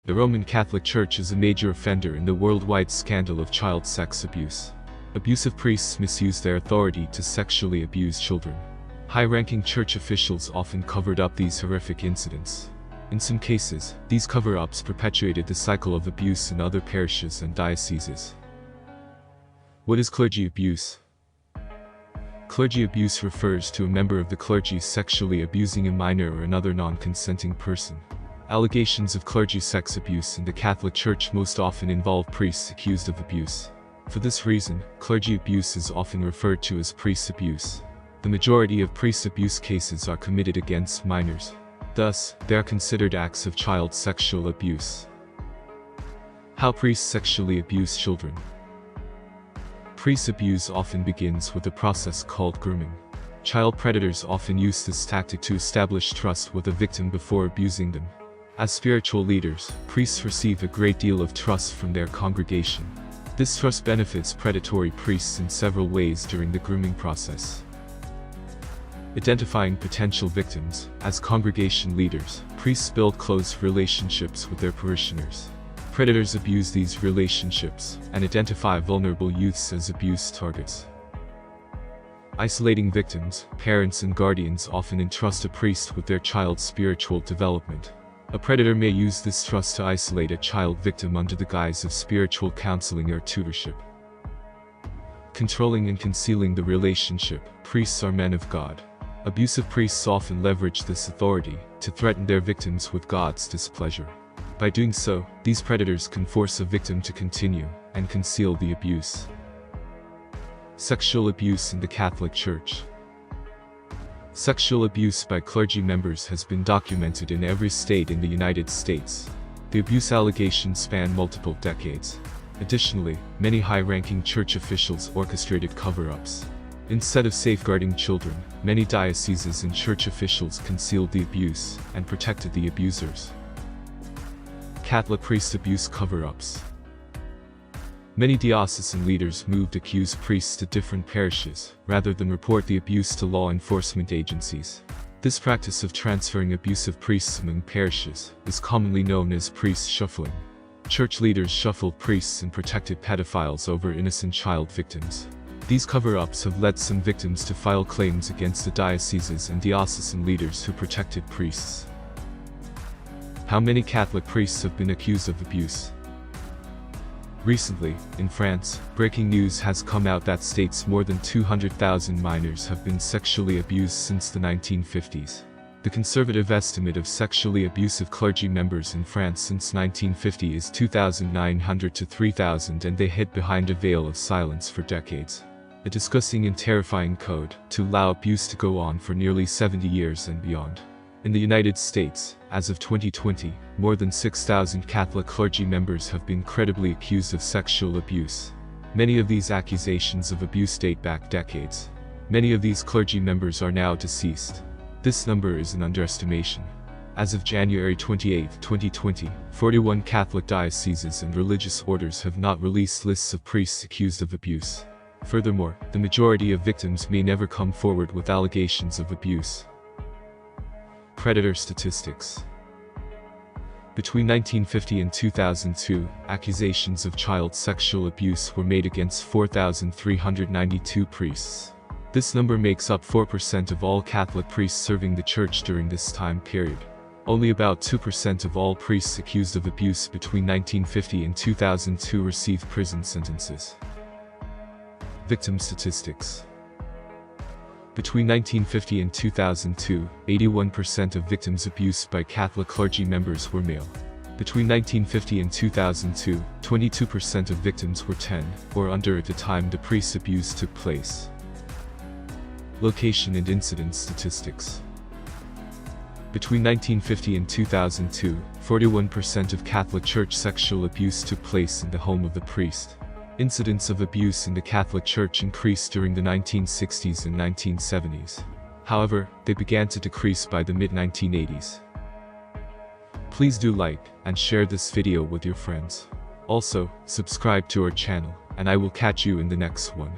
The Roman Catholic Church is a major offender in the worldwide scandal of child sex abuse. Abusive priests misuse their authority to sexually abuse children. High-ranking church officials often covered up these horrific incidents. In some cases, these cover-ups perpetuated the cycle of abuse in other parishes and dioceses. What is clergy abuse? Clergy abuse refers to a member of the clergy sexually abusing a minor or another non-consenting person. Allegations of clergy sex abuse in the Catholic Church most often involve priests accused of abuse. For this reason, clergy abuse is often referred to as priest abuse. The majority of priest abuse cases are committed against minors. Thus, they are considered acts of child sexual abuse. How priests sexually abuse children. Priest abuse often begins with a process called grooming. Child predators often use this tactic to establish trust with a victim before abusing them. As spiritual leaders, priests receive a great deal of trust from their congregation. This trust benefits predatory priests in several ways during the grooming process. Identifying potential victims. As congregation leaders, priests build close relationships with their parishioners. Predators abuse these relationships and identify vulnerable youths as abuse targets. Isolating victims. Parents and guardians often entrust a priest with their child's spiritual development. A predator may use this trust to isolate a child victim under the guise of spiritual counseling or tutorship. Controlling and concealing the relationship. Priests are men of God. Abusive priests often leverage this authority to threaten their victims with God's displeasure. By doing so, these predators can force a victim to continue and conceal the abuse. Sexual abuse in the Catholic Church. Sexual abuse by clergy members has been documented in every state in the United States. The abuse allegations span multiple decades. Additionally, many high-ranking church officials orchestrated cover-ups. Instead of safeguarding children, many dioceses and church officials concealed the abuse and protected the abusers. Catholic priest abuse cover-ups. Many diocesan leaders moved accused priests to different parishes, rather than report the abuse to law enforcement agencies. This practice of transferring abusive priests among parishes is commonly known as priest shuffling. Church leaders shuffled priests and protected pedophiles over innocent child victims. These cover-ups have led some victims to file claims against the dioceses and diocesan leaders who protected priests. How many Catholic priests have been accused of abuse? Recently, in France, breaking news has come out that states more than 200,000 minors have been sexually abused since the 1950s. The conservative estimate of sexually abusive clergy members in France since 1950 is 2,900 to 3,000, and they hid behind a veil of silence for decades. A disgusting and terrifying code to allow abuse to go on for nearly 70 years and beyond. In the United States, as of 2020, more than 6,000 Catholic clergy members have been credibly accused of sexual abuse. Many of these accusations of abuse date back decades. Many of these clergy members are now deceased. This number is an underestimation. As of January 28, 2020, 41 Catholic dioceses and religious orders have not released lists of priests accused of abuse. Furthermore, the majority of victims may never come forward with allegations of abuse. Predator statistics. Between 1950 and 2002, accusations of child sexual abuse were made against 4,392 priests. This number makes up 4% of all Catholic priests serving the Church during this time period. Only about 2% of all priests accused of abuse between 1950 and 2002 received prison sentences. Victim statistics. Between 1950 and 2002, 81% of victims abused by Catholic clergy members were male. Between 1950 and 2002, 22% of victims were 10 or under at the time the priest's abuse took place. Location and incidence statistics. Between 1950 and 2002, 41% of Catholic Church sexual abuse took place in the home of the priest. Incidents of abuse in the Catholic Church increased during the 1960s and 1970s. However, they began to decrease by the mid-1980s. Please do like and share this video with your friends. Also, subscribe to our channel, and I will catch you in the next one.